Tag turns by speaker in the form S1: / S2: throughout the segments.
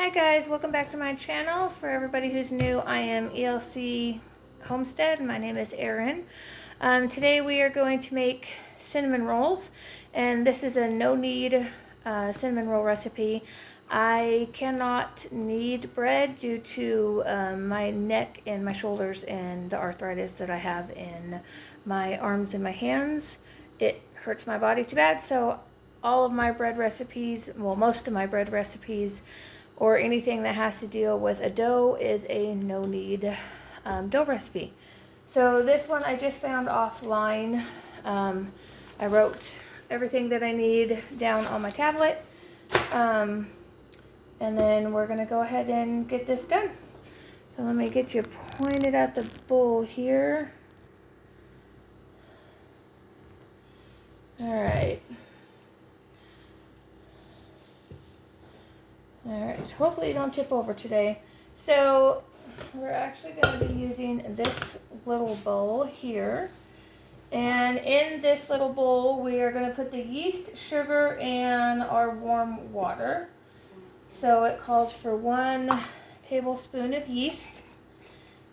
S1: Hi guys, welcome back to my channel. For everybody who's new, I am e.l.c. Homestead. My name is Erin. Today we are going to make cinnamon rolls, and this is a no-knead cinnamon roll recipe. I cannot knead bread due to my neck and my shoulders and the arthritis that I have in my arms and my hands. It hurts my body too bad, so all of my bread recipes, well, most of my bread recipes, or anything that has to deal with a dough is a no-knead dough recipe. So this one I just found offline. I wrote everything that I need down on my tablet. And then we're gonna go ahead and get this done. So let me get you pointed at the bowl here. All right. Alright, so hopefully you don't tip over today. So we're actually going to be using this little bowl here. And in this little bowl, we are going to put the yeast, sugar, and our warm water. So it calls for 1 tablespoon of yeast.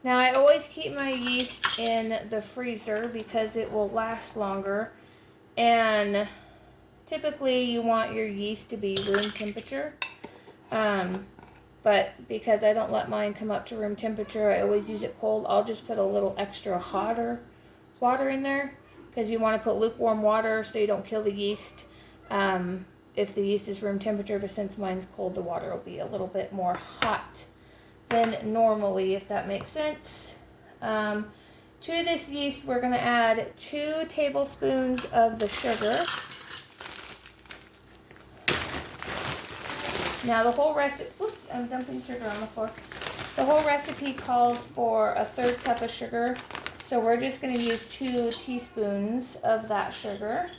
S1: Now I always keep my yeast in the freezer because it will last longer. And typically you want your yeast to be room temperature. But because I don't let mine come up to room temperature, I always use it cold. I'll just put a little extra hotter water in there because you want to put lukewarm water so you don't kill the yeast if the yeast is room temperature, but since mine's cold, the water will be a little bit more hot than normally, if that makes sense. To this yeast, we're going to add 2 tablespoons of the sugar. Now the whole recipe, oops, I'm dumping sugar on the floor. The whole recipe calls for a 1/3 cup of sugar. So we're just going to use 2 teaspoons of that sugar.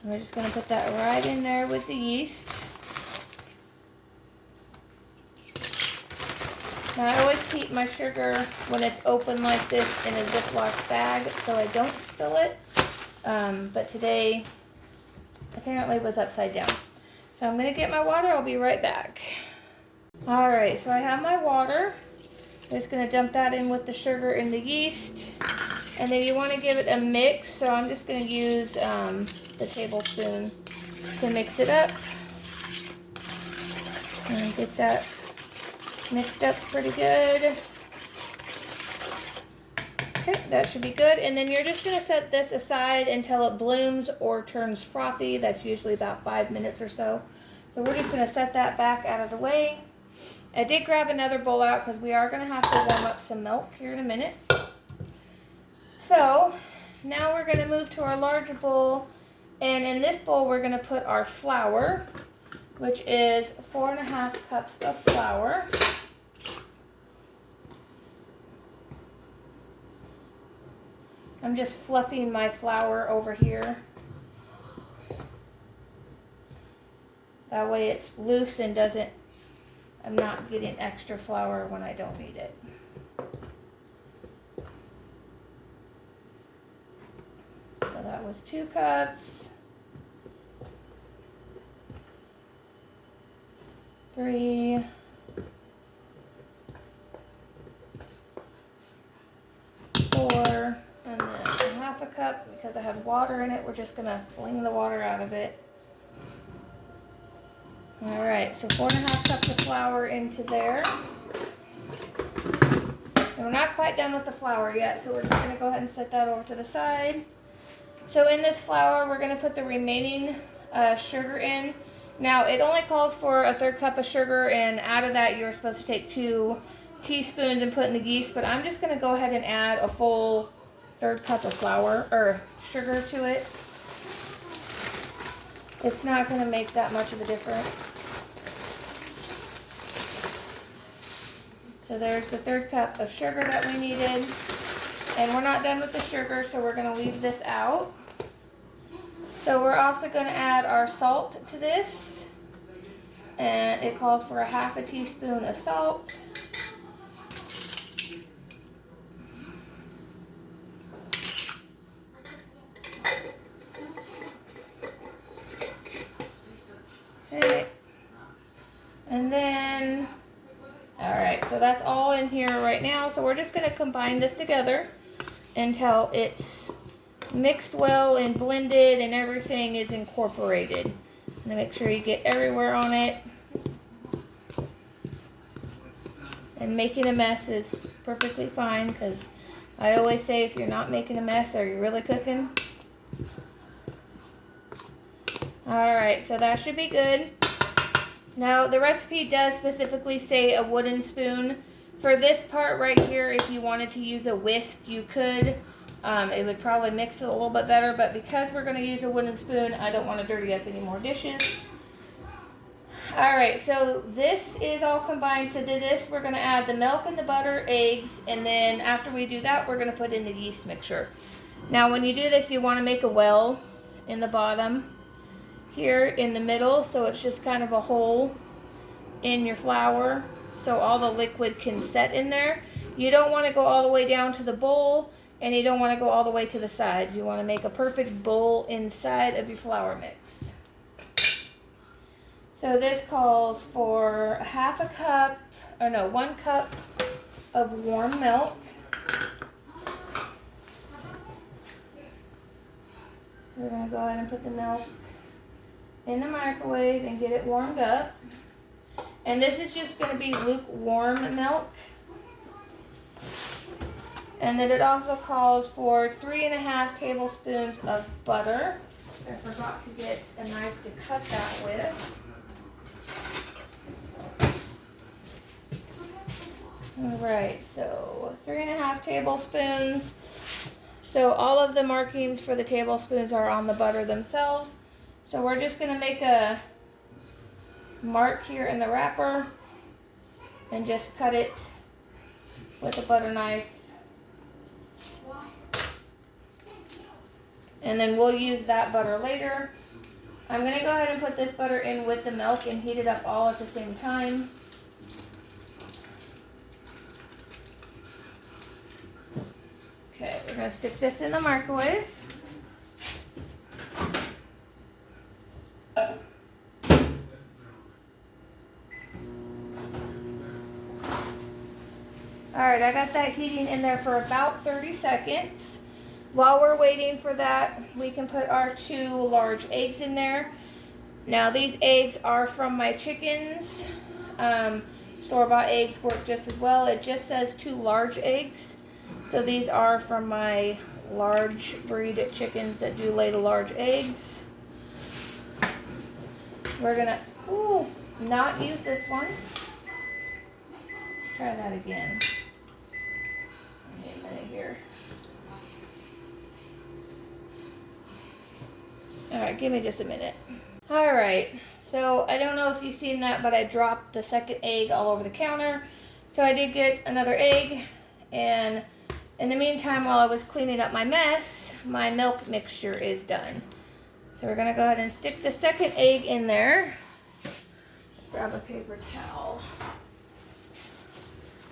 S1: And we're just going to put that right in there with the yeast. Now I always keep my sugar when it's open like this in a Ziploc bag so I don't spill it. But today apparently was upside down. So I'm going to get my water. I'll be right back. Alright, so I have my water. I'm just going to dump that in with the sugar and the yeast. And then you want to give it a mix. So I'm just going to use the tablespoon to mix it up. And get that mixed up pretty good. Okay, that should be good. And then you're just going to set this aside until it blooms or turns frothy. That's usually about 5 minutes or so. So we're just going to set that back out of the way. I did grab another bowl out because we are going to have to warm up some milk here in a minute. So now we're going to move to our larger bowl. And in this bowl, we're going to put our flour, which is 4.5 cups of flour. I'm just fluffing my flour over here. That way it's loose and I'm not getting extra flour when I don't need it. So that was 2 cups. 3. 4. And then 1/2 cup, because I have water in it, we're just going to fling the water out of it. Alright, so 4.5 cups of flour into there. And we're not quite done with the flour yet, so we're just going to go ahead and set that over to the side. So in this flour, we're going to put the remaining sugar in. Now, it only calls for a 1/3 cup of sugar, and out of that, you're supposed to take 2 teaspoons and put in the yeast, but I'm just going to go ahead and add a full 1/3 cup of flour or sugar to it. It's not going to make that much of a difference. So there's the 1/3 cup of sugar that we needed. And we're not done with the sugar, so we're going to leave this out. So we're also going to add our salt to this. And it calls for a 1/2 teaspoon of salt. So that's all in here right now. So we're just going to combine this together until it's mixed well and blended and everything is incorporated. And make sure you get everywhere on it. And making a mess is perfectly fine, because I always say if you're not making a mess, are you really cooking? Alright, so that should be good. Now the recipe does specifically say a wooden spoon. For this part right here, if you wanted to use a whisk, you could. It would probably mix it a little bit better, but because we're going to use a wooden spoon, I don't want to dirty up any more dishes. Alright, so this is all combined. So to this, we're going to add the milk and the butter, eggs, and then after we do that, we're going to put in the yeast mixture. Now when you do this, you want to make a well in the bottom here in the middle, so it's just kind of a hole in your flour so all the liquid can set in there. You don't want to go all the way down to the bowl, and you don't want to go all the way to the sides. You want to make a perfect bowl inside of your flour mix. So this calls for 1 cup of warm milk. We're going to go ahead and put the milk in the microwave and get it warmed up. And this is just going to be lukewarm milk. And then it also calls for 3½ tablespoons of butter. I forgot to get a knife to cut that with. Alright, so 3½ tablespoons. So all of the markings for the tablespoons are on the butter themselves. So we're just going to make a mark here in the wrapper and just cut it with a butter knife. And then we'll use that butter later. I'm going to go ahead and put this butter in with the milk and heat it up all at the same time. Okay, we're going to stick this in the microwave. Alright, I got that heating in there for about 30 seconds. While we're waiting for that, we can put our 2 large eggs in there. Now these eggs are from my chickens. Store-bought eggs work just as well. It just says 2 large eggs. So these are from my large breed chickens that do lay the large eggs. We're gonna not use this one. Try that again. Give me a minute here. Alright, give me just a minute. Alright, so I don't know if you've seen that, but I dropped the second egg all over the counter. So I did get another egg, and in the meantime, while I was cleaning up my mess, my milk mixture is done. So we're going to go ahead and stick the second egg in there. Grab a paper towel.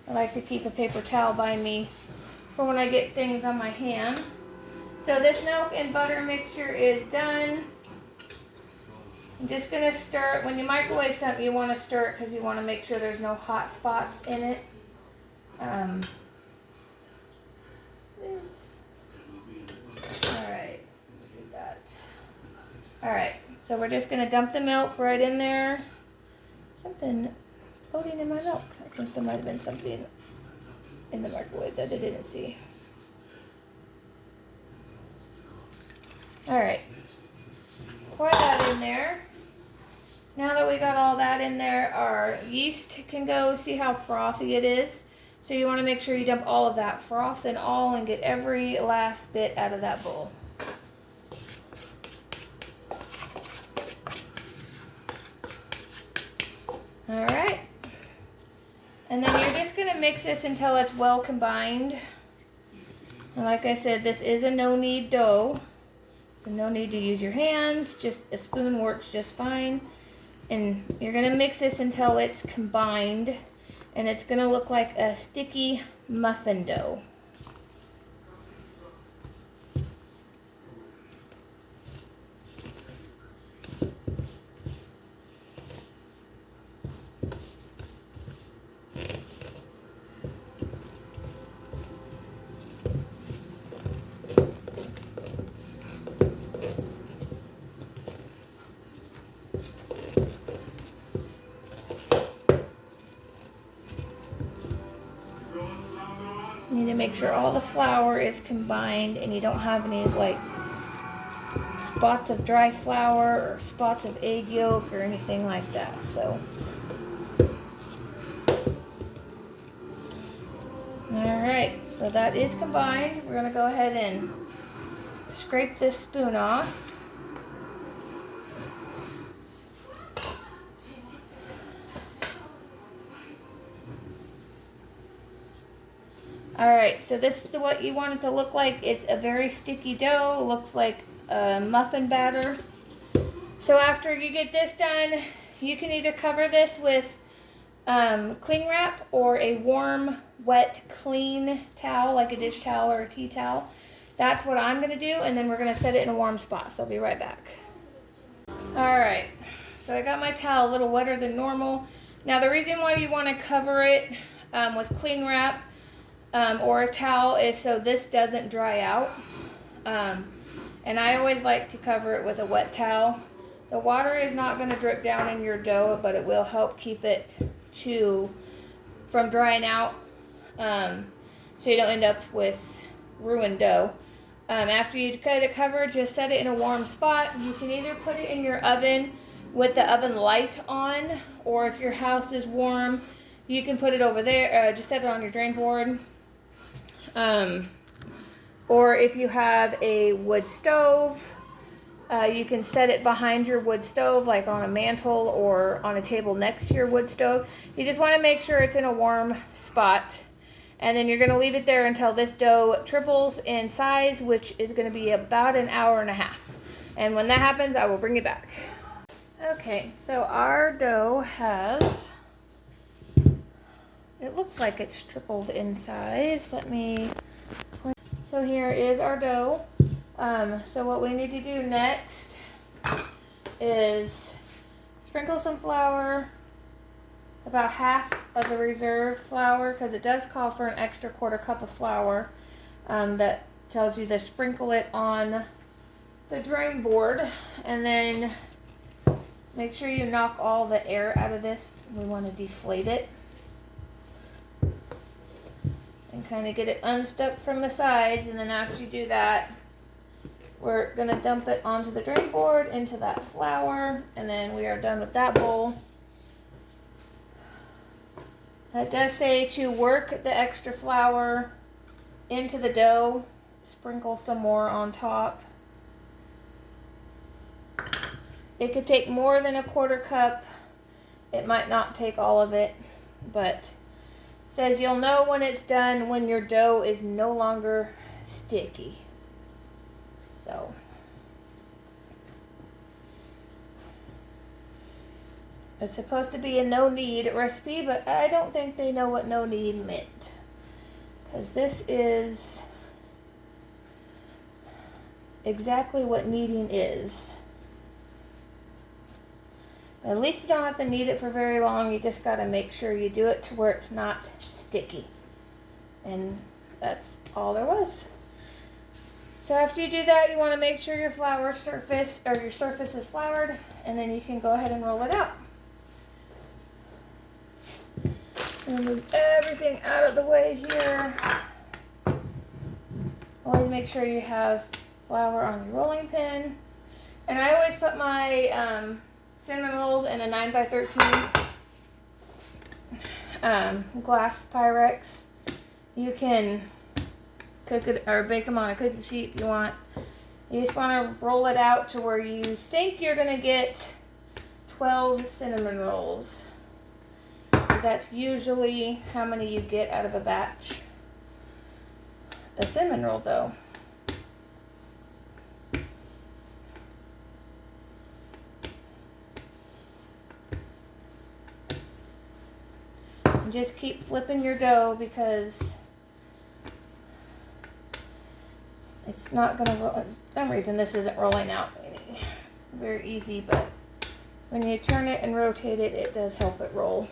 S1: I like to keep a paper towel by me for when I get things on my hand. So this milk and butter mixture is done. I'm just going to stir it. When you microwave something, you want to stir it because you want to make sure there's no hot spots in it. Alright, do that. Alright, so we're just going to dump the milk right in there. Something floating in my milk. I think there might have been something in the microwave that I didn't see. Alright, pour that in there. Now that we got all that in there, our yeast can go. See how frothy it is? So you want to make sure you dump all of that froth and all and get every last bit out of that bowl. Alright. And then you're just going to mix this until it's well combined. And like I said, this is a no-knead dough. So no need to use your hands. Just a spoon works just fine. And you're going to mix this until it's combined. And it's going to look like a sticky muffin dough. make sure all the flour is combined and you don't have any like spots of dry flour or spots of egg yolk or anything like that. So alright, so that is combined. We're going to go ahead and scrape this spoon off. Alright, so this is what you want it to look like. It's a very sticky dough. Looks like a muffin batter. So after you get this done, you can either cover this with cling wrap or a warm, wet, clean towel, like a dish towel or a tea towel. That's what I'm going to do, and then we're going to set it in a warm spot, so I'll be right back. Alright, so I got my towel a little wetter than normal. Now the reason why you want to cover it with cling wrap or a towel is so this doesn't dry out. And I always like to cover it with a wet towel. The water is not going to drip down in your dough, but it will help keep it from drying out, so you don't end up with ruined dough. After you cut it covered, just set it in a warm spot. You can either put it in your oven with the oven light on, or if your house is warm, you can put it over there, just set it on your drain board. Or if you have a wood stove, you can set it behind your wood stove, like on a mantle or on a table next to your wood stove. You just want to make sure it's in a warm spot. And then you're going to leave it there until this dough triples in size, which is going to be about an hour and a half. And when that happens, I will bring it back. Okay, so our dough it looks like it's tripled in size. So here is our dough. So what we need to do next is sprinkle some flour, about half of the reserve flour, because it does call for an extra 1/4 cup of flour. That tells you to sprinkle it on the drain board, and then make sure you knock all the air out of this. We want to deflate it and kind of get it unstuck from the sides. And then after you do that, we're going to dump it onto the drain board into that flour, and then we are done with that bowl. It does say to work the extra flour into the dough, sprinkle some more on top. It could take more than a 1/4 cup. It might not take all of it, but it says you'll know when it's done when your dough is no longer sticky. So it's supposed to be a no knead recipe, but I don't think they know what no knead meant, because this is exactly what kneading is. At least you don't have to knead it for very long. You just got to make sure you do it to where it's not sticky. And that's all there was. So after you do that, you want to make sure your surface is floured, and then you can go ahead and roll it out. And move everything out of the way here. Always make sure you have flour on your rolling pin. And I always put my cinnamon rolls in a 9x13 glass Pyrex. You can cook it or bake them on a cookie sheet if you want. You just want to roll it out to where you think you're going to get 12 cinnamon rolls. That's usually how many you get out of a batch of cinnamon roll dough. And just keep flipping your dough, because it's not going to roll. For some reason this isn't rolling out very easy, but when you turn it and rotate it, it does help it roll.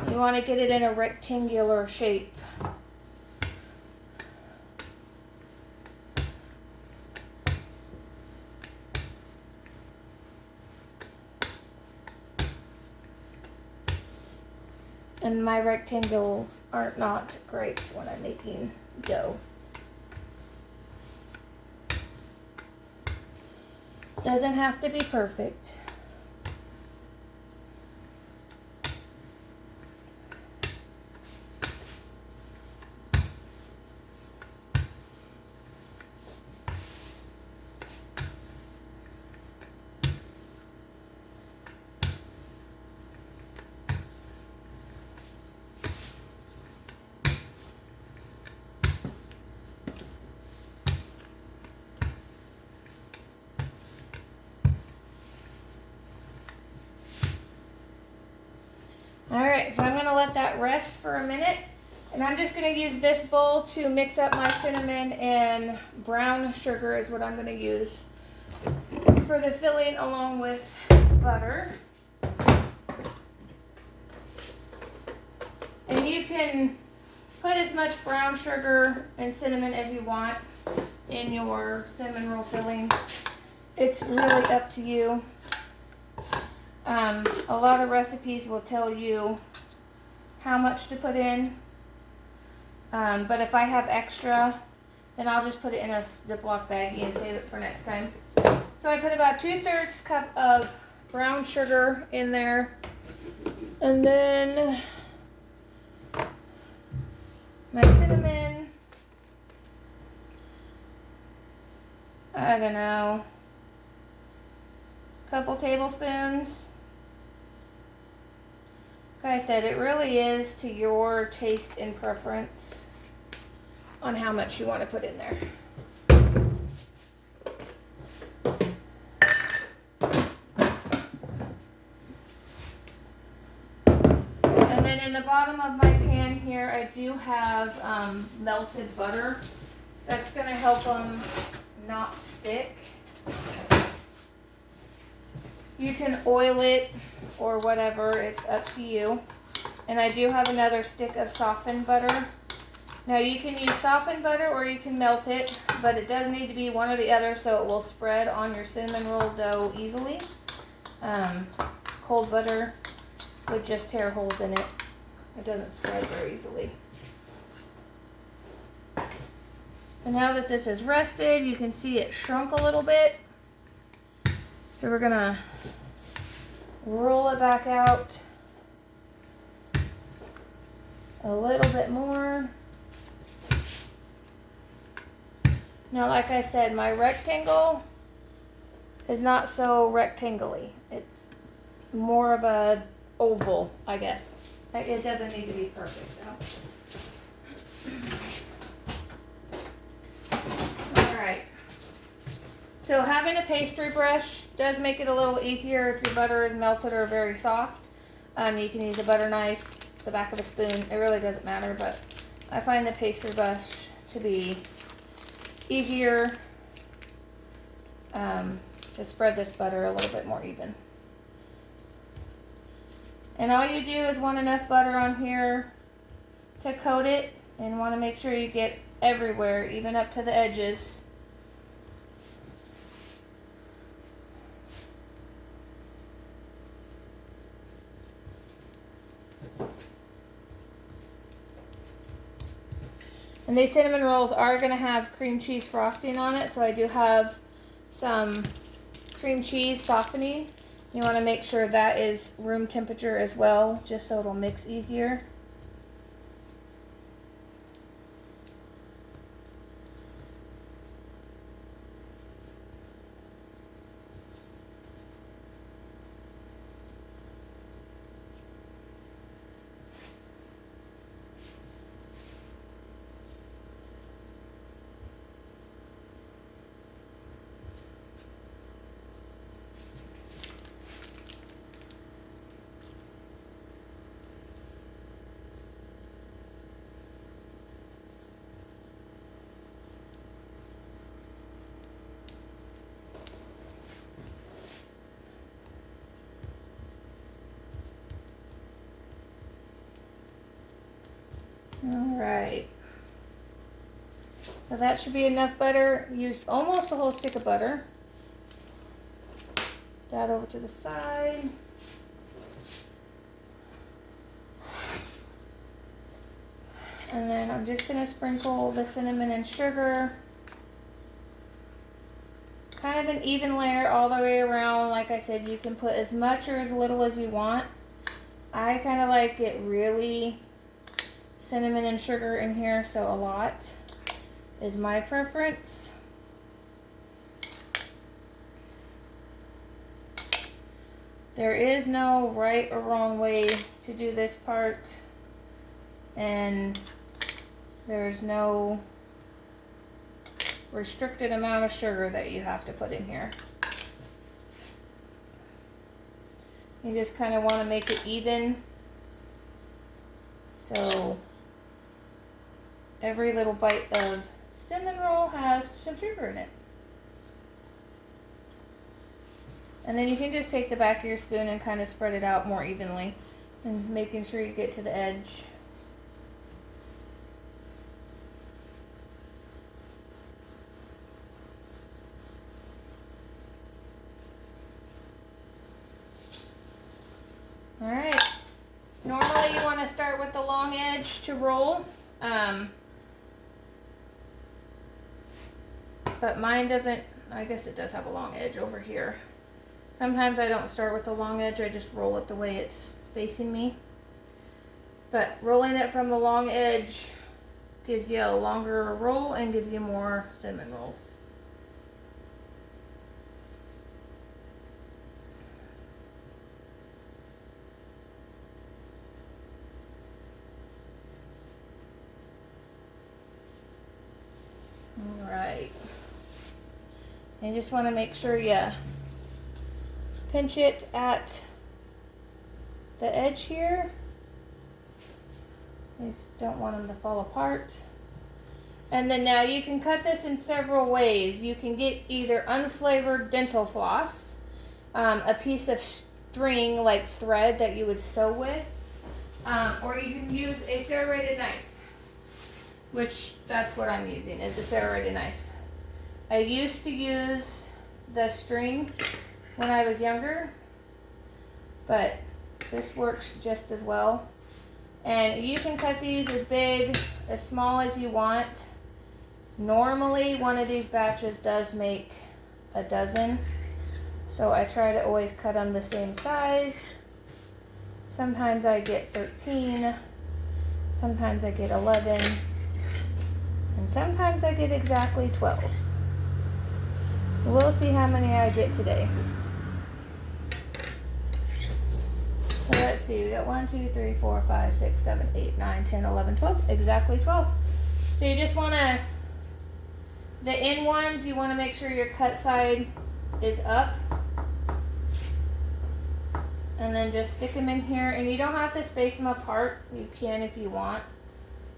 S1: You want to get it in a rectangular shape. And my rectangles are not great when I'm making dough. Doesn't have to be perfect. Alright, so I'm going to let that rest for a minute. And I'm just going to use this bowl to mix up my cinnamon, and brown sugar is what I'm going to use for the filling, along with butter. And you can put as much brown sugar and cinnamon as you want in your cinnamon roll filling. It's really up to you. A lot of recipes will tell you how much to put in, but if I have extra, then I'll just put it in a Ziploc baggie and save it for next time. So I put about 2/3 cup of brown sugar in there, and then my cinnamon, I don't know, a couple tablespoons. Like I said, it really is to your taste and preference on how much you want to put in there. And then in the bottom of my pan here, I do have melted butter. That's going to help them not stick. You can oil it or whatever, it's up to you. And I do have another stick of softened butter. Now you can use softened butter or you can melt it, but it does need to be one or the other so it will spread on your cinnamon roll dough easily. Cold butter would just tear holes in it. It doesn't spread very easily. And now that this is rested, you can see it shrunk a little bit. So we're gonna roll it back out a little bit more. Now, like I said, my rectangle is not so rectangle-y. It's more of a oval, I guess. It doesn't need to be perfect, though. Alright. So having a pastry brush does make it a little easier if your butter is melted or very soft. You can use a butter knife, the back of a spoon. It really doesn't matter, but I find the pastry brush to be easier to spread this butter a little bit more even. And all you do is want enough butter on here to coat it, and want to make sure you get everywhere, even up to the edges. And these cinnamon rolls are going to have cream cheese frosting on it, so I do have some cream cheese softening. You want to make sure that is room temperature as well, just so it'll mix easier. Alright, so that should be enough butter. Used almost a whole stick of butter. That over to the side. And then I'm just gonna sprinkle the cinnamon and sugar. Kind of an even layer all the way around. Like I said, you can put as much or as little as you want. I kind of like it really cinnamon and sugar in here, so a lot is my preference. There is no right or wrong way to do this part, and there's no restricted amount of sugar that you have to put in here. You just kind of want to make it even, so every little bite of cinnamon roll has some sugar in it. And then you can just take the back of your spoon and kind of spread it out more evenly, and making sure you get to the edge. Alright, normally you want to start with the long edge to roll, but mine doesn't. I guess it does have a long edge over here. Sometimes I don't start with the long edge, I just roll it the way it's facing me. But rolling it from the long edge gives you a longer roll and gives you more cinnamon rolls. Alright. You just want to make sure you pinch it at the edge here. You just don't want them to fall apart. And then now you can cut this in several ways. You can get either unflavored dental floss, a piece of string like thread that you would sew with, or you can use a serrated knife, which that's what I'm using, is a serrated knife. I used to use the string when I was younger, but this works just as well. And you can cut these as big, as small as you want. Normally, one of these batches does make a dozen, so I try to always cut them the same size. Sometimes I get 13, sometimes I get 11, and sometimes I get exactly 12. We'll see how many I get today. So let's see, we got 1, 2, 3, 4, 5, 6, 7, 8, 9, 10, 11, 12, exactly 12. So you just want to, the end ones, you want to make sure your cut side is up. And then just stick them in here, and you don't have to space them apart. You can if you want.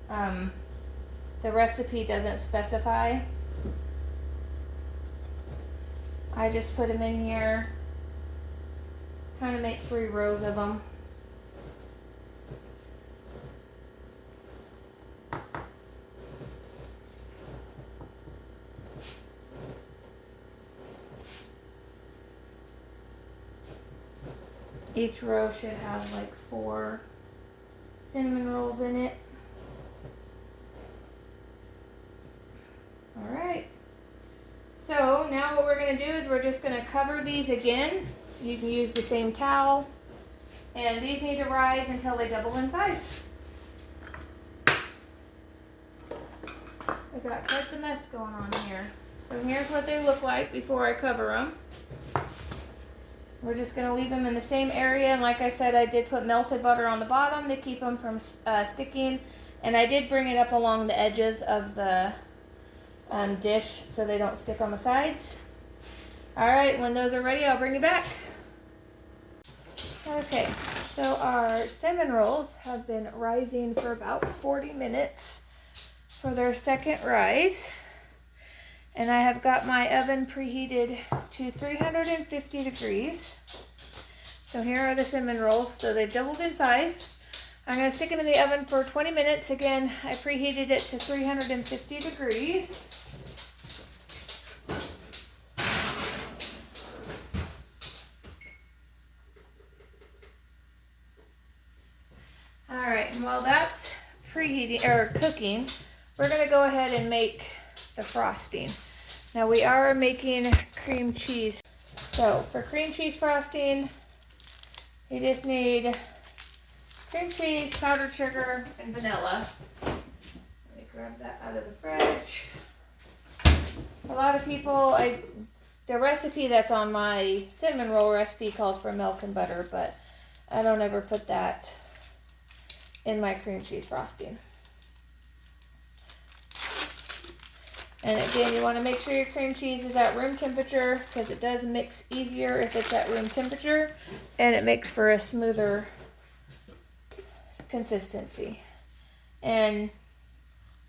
S1: The recipe doesn't specify. I just put them in here, kind of make 3 rows of them. Each row should have like 4 cinnamon rolls in it. All right. So now what we're going to do is we're just going to cover these again. You can use the same towel. And these need to rise until they double in size. I got quite the mess going on here. So here's what they look like before I cover them. We're just going to leave them in the same area. And like I said, I did put melted butter on the bottom to keep them from sticking. And I did bring it up along the edges of the dish so they don't stick on the sides. Alright, when those are ready, I'll bring you back. Okay, so our cinnamon rolls have been rising for about 40 minutes for their second rise. And I have got my oven preheated to 350 degrees. So here are the cinnamon rolls. So they've doubled in size. I'm going to stick them in the oven for 20 minutes. Again, I preheated it to 350 degrees. Alright, and while that's preheating or cooking, we're gonna go ahead and make the frosting. Now we are making cream cheese. So for cream cheese frosting, you just need cream cheese, powdered sugar, and vanilla. Let me grab that out of the fridge. A lot of people, the recipe that's on my cinnamon roll recipe calls for milk and butter, but I don't ever put that in my cream cheese frosting. And again, you want to make sure your cream cheese is at room temperature because it does mix easier if it's at room temperature, and it makes for a smoother consistency. And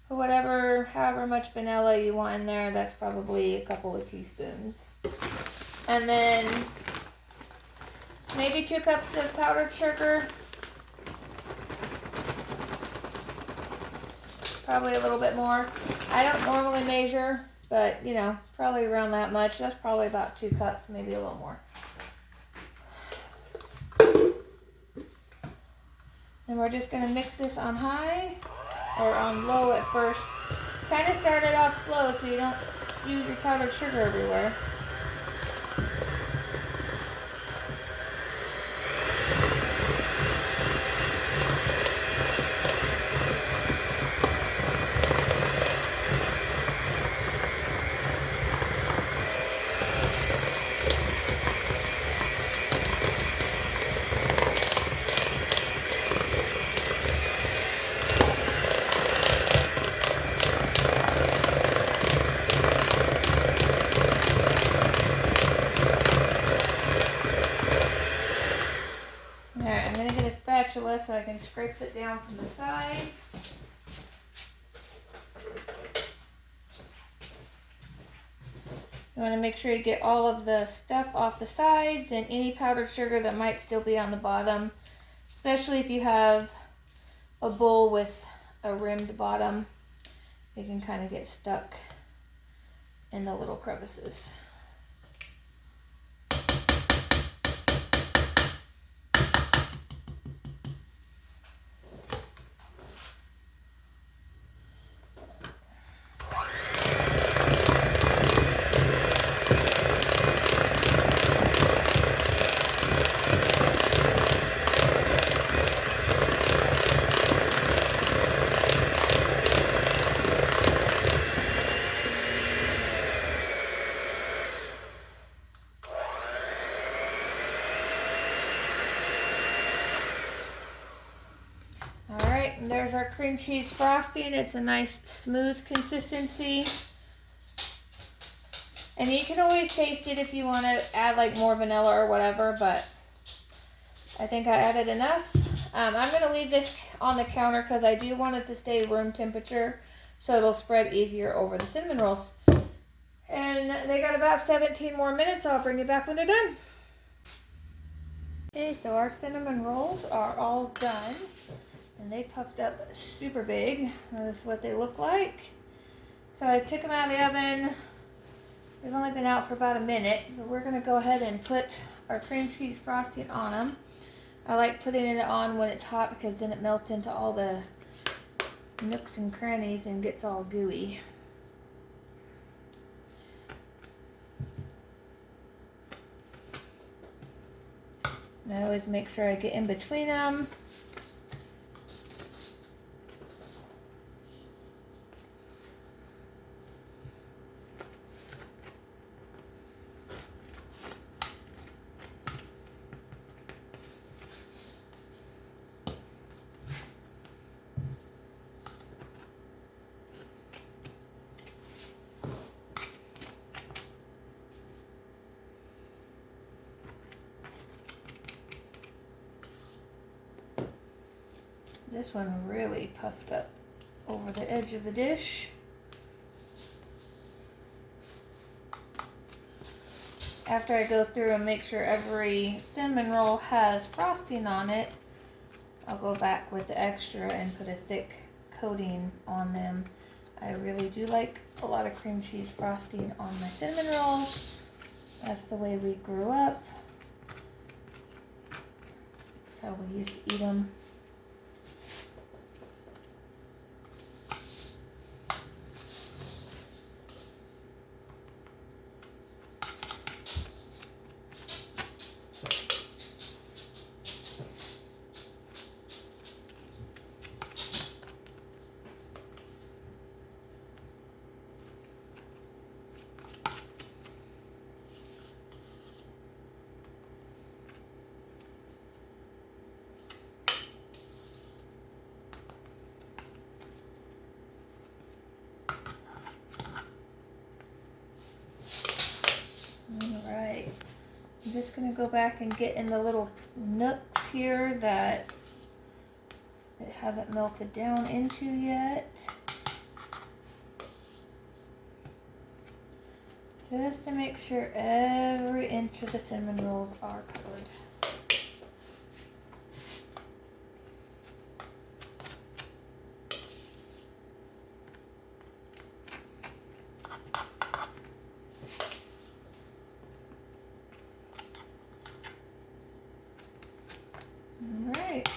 S1: however much vanilla you want in there, that's probably a couple of teaspoons. And then maybe 2 cups of powdered sugar. Probably a little bit more. I don't normally measure, but you know, probably around that much. That's probably about 2 cups, maybe a little more. And we're just gonna mix this on high or on low at first. Kind of start it off slow so you don't use your powdered sugar everywhere. Alright, I'm going to get a spatula so I can scrape it down from the sides. You want to make sure you get all of the stuff off the sides and any powdered sugar that might still be on the bottom, especially if you have a bowl with a rimmed bottom. It can kind of get stuck in the little crevices. Alright, and there's our cream cheese frosting. It's a nice smooth consistency. And you can always taste it if you want to add like more vanilla or whatever, but I think I added enough. I'm going to leave this on the counter because I do want it to stay room temperature so it'll spread easier over the cinnamon rolls. And they got about 17 more minutes, so I'll bring you back when they're done. Okay, so our cinnamon rolls are all done. And they puffed up super big. This is what they look like. So I took them out of the oven. They've only been out for about a minute, but we're going to go ahead and put our cream cheese frosting on them. I like putting it on when it's hot because then it melts into all the nooks and crannies and gets all gooey. And I always make sure I get in between them. This one really puffed up over the edge of the dish. After I go through and make sure every cinnamon roll has frosting on it, I'll go back with the extra and put a thick coating on them. I really do like a lot of cream cheese frosting on my cinnamon rolls. That's the way we grew up. That's how we used to eat them. I'm just going to go back and get in the little nooks here that it hasn't melted down into yet. Just to make sure every inch of the cinnamon rolls are covered. Alright,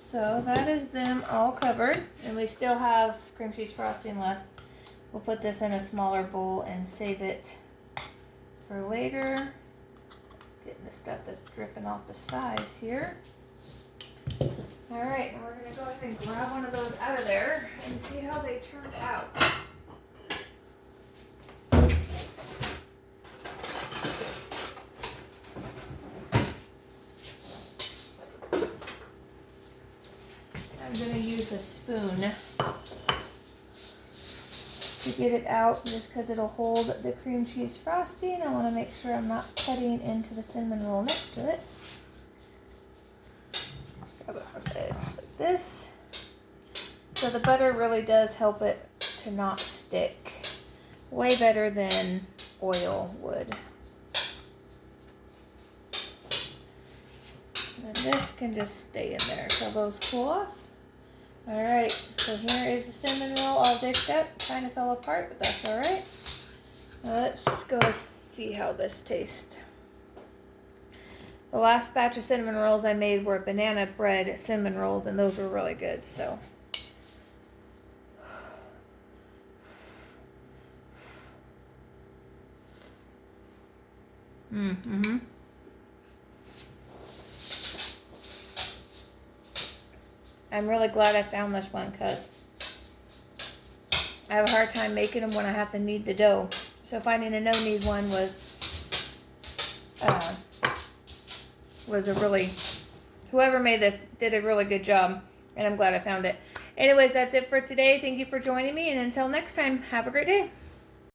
S1: so that is them all covered, and we still have cream cheese frosting left. We'll put this in a smaller bowl and save it for later. Getting the stuff that's dripping off the sides here. Alright, and we're going to go ahead and grab one of those out of there and see how they turned out. I'm going to use a spoon to get it out just because it'll hold the cream cheese frosting. I want to make sure I'm not cutting into the cinnamon roll next to it. Grab it from the edge like this. So the butter really does help it to not stick. Way better than oil would. And this can just stay in there until those cool off. Alright, so here is the cinnamon roll all dished up. Kind of fell apart, but that's alright. Let's go see how this tastes. The last batch of cinnamon rolls I made were banana bread cinnamon rolls, and those were really good, so. Mm-hmm. I'm really glad I found this one because I have a hard time making them when I have to knead the dough. So finding a no-knead one was a really, whoever made this did a really good job, and I'm glad I found it. Anyways, that's it for today. Thank you for joining me, and until next time, have a great day.